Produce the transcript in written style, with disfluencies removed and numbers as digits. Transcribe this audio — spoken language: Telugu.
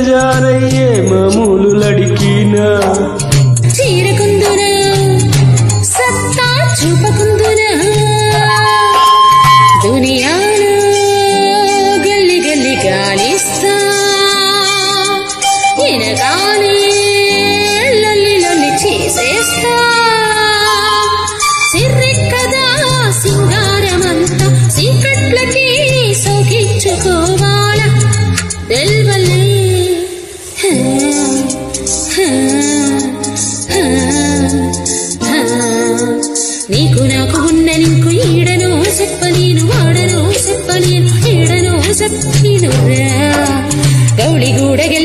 జానయ్యే మామూలు లడికినా చీరకుందునా సత్తా చూపకుందునా దునియాలో గల్లి గల్లి గాలిస్తా ఎనగానే లల్లి లల్లి చేసేస్తా సిర్రెక్కదా సింగారమంతా సీకట్లకి సోకించుకోవాలా తెల్వలే నీకు నాకు ఉన్న నీకు ఈడను చెప్పలేను వాడను చెప్పలేను ఈడను చెప్పలేను గౌళి గూడగె